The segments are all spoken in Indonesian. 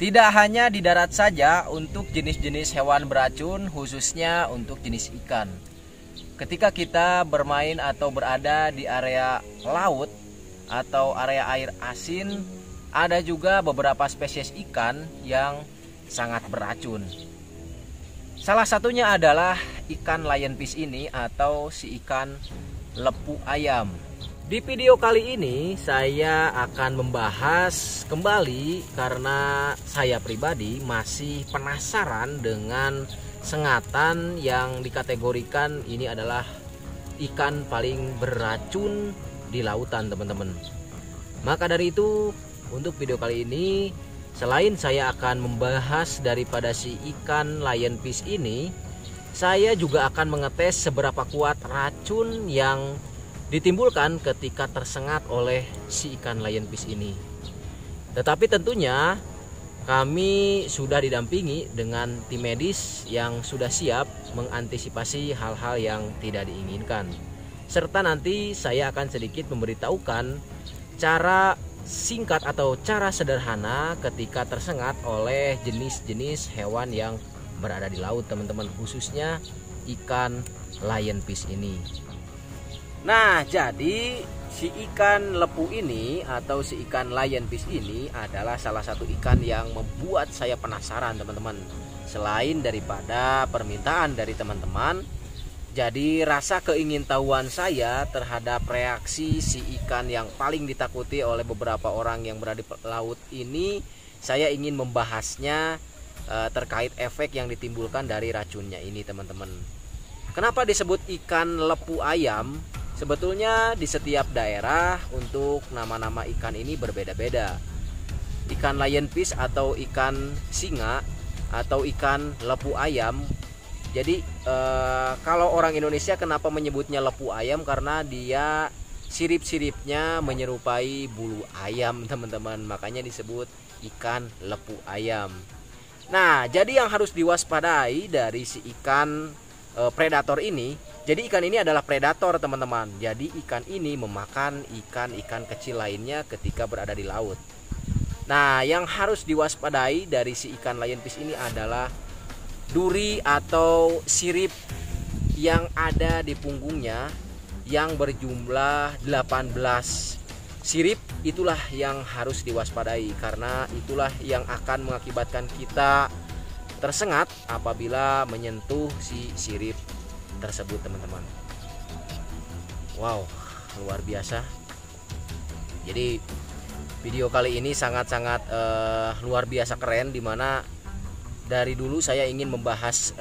Tidak hanya di darat saja untuk jenis-jenis hewan beracun, khususnya untuk jenis ikan. Ketika kita bermain atau berada di area laut atau area air asin, ada juga beberapa spesies ikan yang sangat beracun. Salah satunya adalah ikan lionfish ini atau si ikan lepu ayam. Di video kali ini saya akan membahas kembali karena saya pribadi masih penasaran dengan sengatan yang dikategorikan ini adalah ikan paling beracun di lautan, teman-teman. Maka dari itu, untuk video kali ini selain saya akan membahas daripada si ikan lionfish ini, saya juga akan mengetes seberapa kuat racun yang ditimbulkan ketika tersengat oleh si ikan lionfish ini. Tetapi tentunya kami sudah didampingi dengan tim medis yang sudah siap mengantisipasi hal-hal yang tidak diinginkan. Serta nanti saya akan sedikit memberitahukan cara singkat atau cara sederhana ketika tersengat oleh jenis-jenis hewan yang berada di laut, teman-teman, khususnya ikan lionfish ini. Nah, jadi si ikan lepu ini atau si ikan lionfish ini adalah salah satu ikan yang membuat saya penasaran, teman-teman. Selain daripada permintaan dari teman-teman, jadi rasa keingintahuan saya terhadap reaksi si ikan yang paling ditakuti oleh beberapa orang yang berada di laut ini, saya ingin membahasnya terkait efek yang ditimbulkan dari racunnya ini, teman-teman. Kenapa disebut ikan lepu ayam? Sebetulnya di setiap daerah untuk nama-nama ikan ini berbeda-beda. Ikan lionfish atau ikan singa atau ikan lepu ayam. Jadi kalau orang Indonesia kenapa menyebutnya lepu ayam? Karena dia sirip-siripnya menyerupai bulu ayam, teman-teman. Makanya disebut ikan lepu ayam. Nah, jadi yang harus diwaspadai dari si ikan predator ini. Jadi ikan ini adalah predator, teman-teman. Jadi ikan ini memakan ikan-ikan kecil lainnya ketika berada di laut. Nah, yang harus diwaspadai dari si ikan lionfish ini adalah duri atau sirip yang ada di punggungnya yang berjumlah 18 sirip. Itulah yang harus diwaspadai karena itulah yang akan mengakibatkan kita tersengat apabila menyentuh si sirip tersebut, teman-teman. Wow, luar biasa. Jadi video kali ini sangat-sangat luar biasa keren, dimana dari dulu saya ingin membahas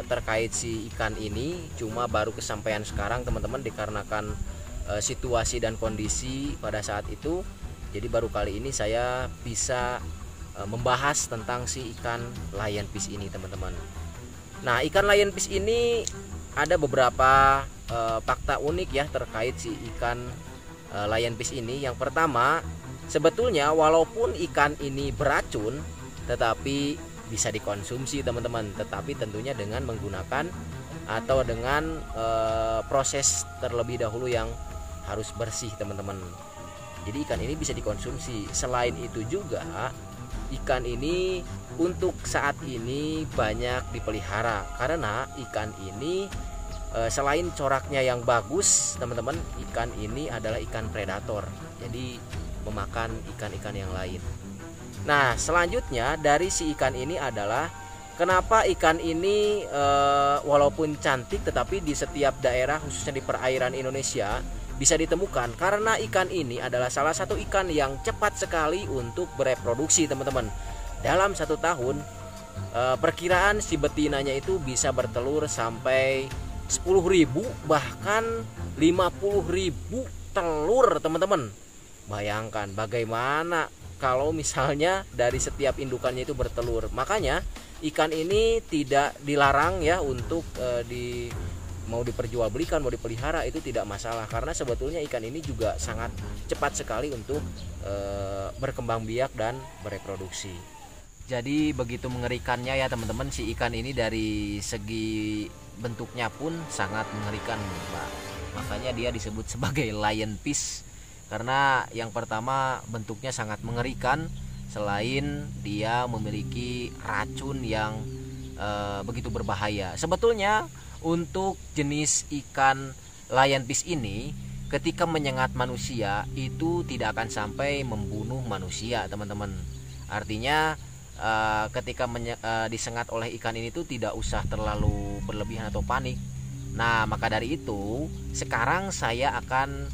terkait si ikan ini, cuma baru kesampaian sekarang, teman-teman, dikarenakan situasi dan kondisi pada saat itu. Jadi baru kali ini saya bisa membahas tentang si ikan lionfish ini, teman-teman. Nah, ikan lionfish ini ada beberapa fakta unik ya terkait si ikan lionfish ini. Yang pertama, sebetulnya walaupun ikan ini beracun tetapi bisa dikonsumsi, teman-teman, tetapi tentunya dengan menggunakan atau dengan proses terlebih dahulu yang harus bersih, teman-teman. Jadi ikan ini bisa dikonsumsi. Selain itu juga ikan ini untuk saat ini banyak dipelihara karena ikan ini selain coraknya yang bagus, teman-teman, ikan ini adalah ikan predator. Jadi memakan ikan-ikan yang lain. Nah, selanjutnya dari si ikan ini adalah kenapa ikan ini walaupun cantik tetapi di setiap daerah khususnya di perairan Indonesia bisa ditemukan, karena ikan ini adalah salah satu ikan yang cepat sekali untuk bereproduksi, teman-teman. Dalam 1 tahun perkiraan si betinanya itu bisa bertelur sampai 10.000 bahkan 50.000 telur, teman-teman. Bayangkan bagaimana kalau misalnya dari setiap indukannya itu bertelur. Makanya ikan ini tidak dilarang ya untuk mau diperjualbelikan, mau dipelihara, itu tidak masalah, karena sebetulnya ikan ini juga sangat cepat sekali untuk berkembang biak dan bereproduksi. Jadi begitu mengerikannya ya, teman-teman, si ikan ini dari segi bentuknya pun sangat mengerikan, Pak. Makanya dia disebut sebagai lionfish, karena yang pertama bentuknya sangat mengerikan. selain dia memiliki racun yang begitu berbahaya. Sebetulnya untuk jenis ikan lionfish ini ketika menyengat manusia itu tidak akan sampai membunuh manusia, teman-teman. Artinya ketika disengat oleh ikan ini tuh tidak usah terlalu berlebihan atau panik. Nah, maka dari itu sekarang saya akan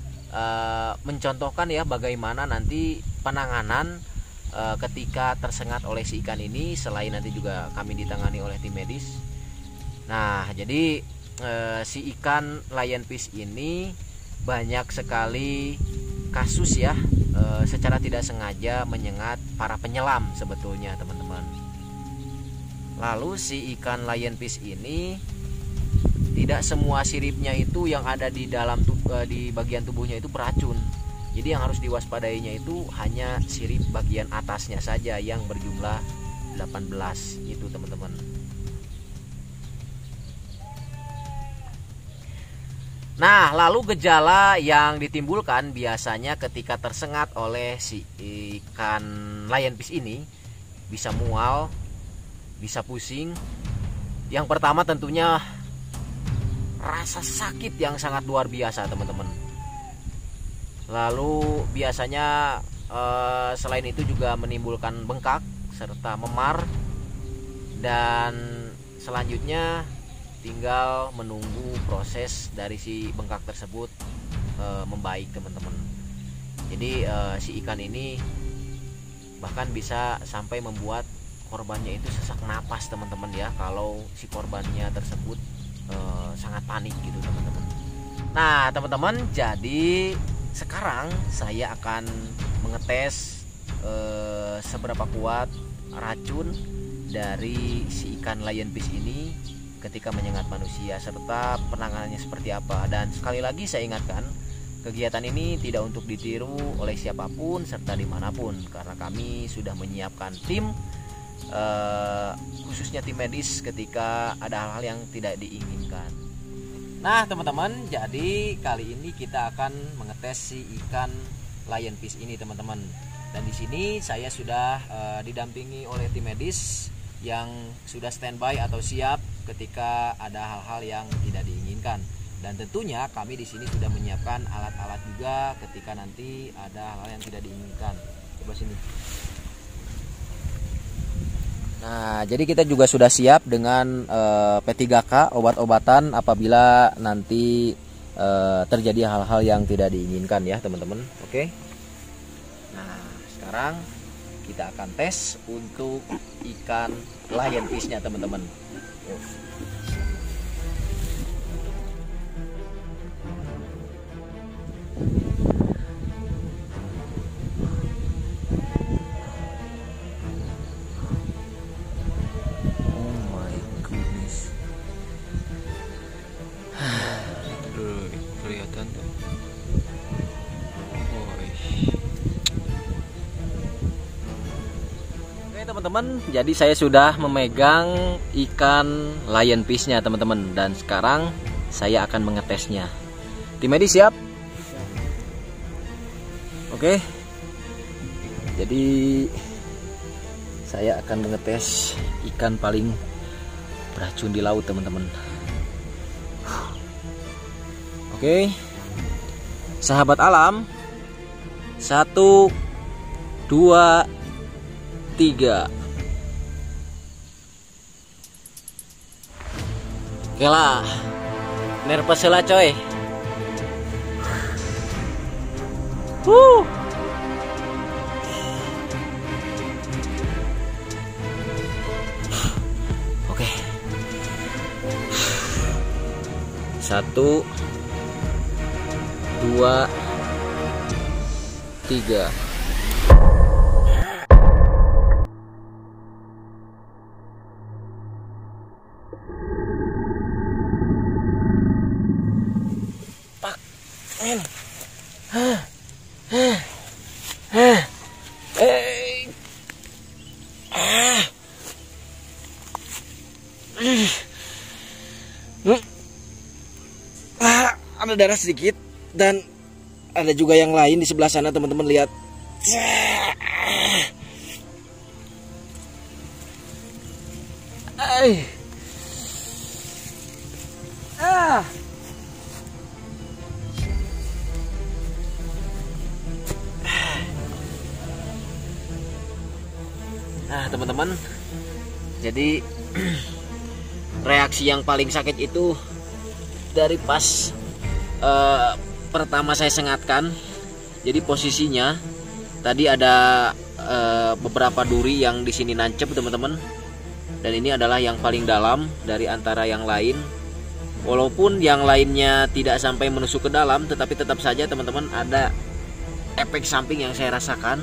mencontohkan ya bagaimana nanti penanganan ketika tersengat oleh si ikan ini, selain nanti juga kami ditangani oleh tim medis. Nah, jadi si ikan lionfish ini banyak sekali kasus ya secara tidak sengaja menyengat para penyelam sebetulnya, teman-teman. Lalu si ikan lionfish ini tidak semua siripnya itu yang ada di dalam di bagian tubuhnya itu beracun. Jadi yang harus diwaspadainya itu hanya sirip bagian atasnya saja yang berjumlah 18 itu, teman-teman. Nah, lalu gejala yang ditimbulkan biasanya ketika tersengat oleh si ikan lionfish ini bisa mual, bisa pusing. Yang pertama tentunya rasa sakit yang sangat luar biasa, teman-teman. Lalu biasanya selain itu juga menimbulkan bengkak serta memar, dan selanjutnya tinggal menunggu proses dari si bengkak tersebut membaik, teman-teman. Jadi si ikan ini bahkan bisa sampai membuat korbannya itu sesak napas, teman-teman ya, kalau si korbannya tersebut sangat panik gitu, teman-teman. Nah, teman-teman, jadi sekarang saya akan mengetes seberapa kuat racun dari si ikan lionfish ini ketika menyengat manusia, serta penanganannya seperti apa. Dan sekali lagi saya ingatkan, kegiatan ini tidak untuk ditiru oleh siapapun serta dimanapun, karena kami sudah menyiapkan tim khususnya tim medis ketika ada hal-hal yang tidak diinginkan. Nah, teman-teman, jadi kali ini kita akan mengetes si ikan lionfish ini, teman-teman. Dan di sini saya sudah didampingi oleh tim medis yang sudah standby atau siap ketika ada hal-hal yang tidak diinginkan. Dan tentunya kami di sini sudah menyiapkan alat-alat juga ketika nanti ada hal-hal yang tidak diinginkan. Coba sini. Nah, jadi kita juga sudah siap dengan P3K, obat-obatan apabila nanti terjadi hal-hal yang tidak diinginkan ya, teman-teman. Oke. Nah, sekarang kita akan tes untuk ikan lionfish-nya, teman-teman. Kelihatan tuh. Oke, teman-teman, jadi saya sudah memegang ikan lionfish-nya, teman-teman, dan sekarang saya akan mengetesnya. Tim medis siap? Oke. Jadi saya akan mengetes ikan paling beracun di laut, teman-teman. Oke, sahabat alam, 1, 2, 3. Oke lah, nervous lah coy. Oke, 1, 2, 3. Pak, men. Ada darah sedikit. Dan ada juga yang lain di sebelah sana, teman-teman, lihat. Hai. Nah teman-teman, jadi reaksi yang paling sakit itu dari pas pertama saya sengatkan. Jadi posisinya tadi ada beberapa duri yang di sini nancep teman-teman, dan ini adalah yang paling dalam dari antara yang lain. Walaupun yang lainnya tidak sampai menusuk ke dalam, tetapi tetap saja teman-teman ada efek samping yang saya rasakan,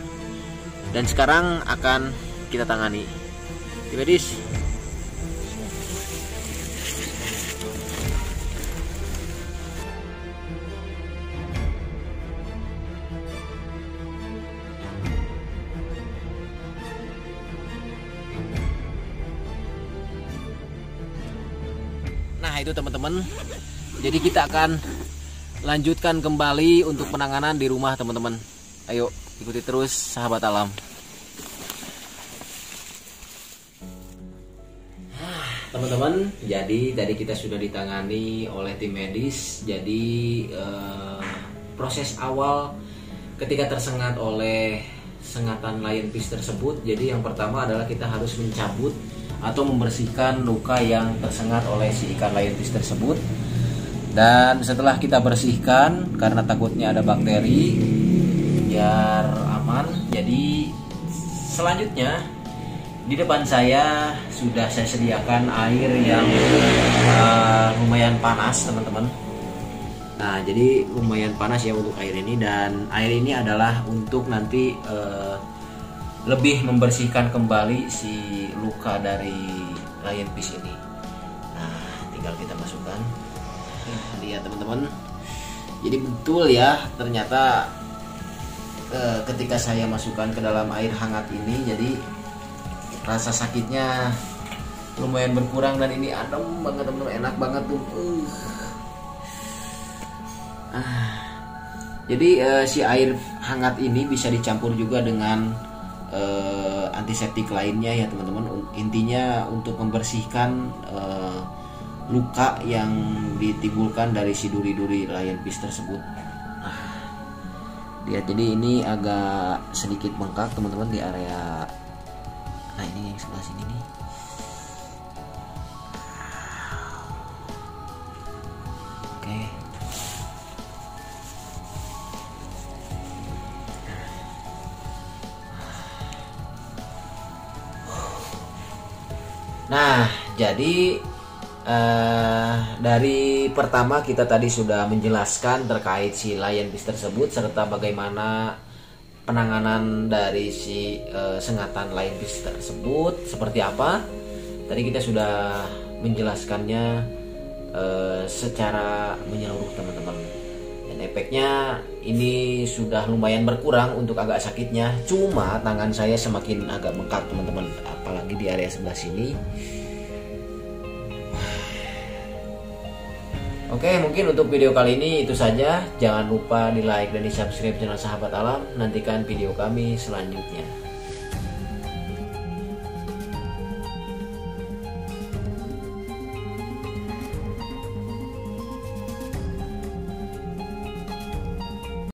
dan sekarang akan kita tangani. Tim medis. Nah itu teman-teman, jadi kita akan lanjutkan kembali untuk penanganan di rumah teman-teman. Ayo ikuti terus sahabat alam. Teman-teman, jadi tadi kita sudah ditangani oleh tim medis. Jadi proses awal ketika tersengat oleh sengatan lionfish tersebut, jadi yang pertama adalah kita harus mencabut atau membersihkan luka yang tersengat oleh si ikan lionfish tersebut. Dan setelah kita bersihkan, karena takutnya ada bakteri, biar aman, jadi selanjutnya di depan saya sudah saya sediakan air yang lumayan panas teman-teman. Nah jadi lumayan panas ya untuk air ini, dan air ini adalah untuk nanti lebih membersihkan kembali si luka dari lionfish ini. Nah tinggal kita masukkan. Lihat teman-teman, jadi betul ya, ternyata ketika saya masukkan ke dalam air hangat ini, jadi rasa sakitnya lumayan berkurang, dan ini adem banget teman-teman, enak banget tuh. Jadi si air hangat ini bisa dicampur juga dengan antiseptik lainnya ya teman-teman. Intinya untuk membersihkan luka yang ditimbulkan dari si duri-duri lionfish tersebut. Lihat, jadi ini agak sedikit bengkak teman-teman di area. Nah ini yang sebelah sini nih. Oke. Nah jadi dari pertama kita tadi sudah menjelaskan terkait si lionfish tersebut, serta bagaimana penanganan dari si sengatan lionfish tersebut seperti apa. Tadi kita sudah menjelaskannya secara menyeluruh teman-teman, dan efeknya ini sudah lumayan berkurang untuk agak sakitnya. Cuma tangan saya semakin agak bengkak teman-teman, apalagi di area sebelah sini. Oke, mungkin untuk video kali ini itu saja. Jangan lupa di like dan di subscribe channel Sahabat Alam. Nantikan video kami selanjutnya.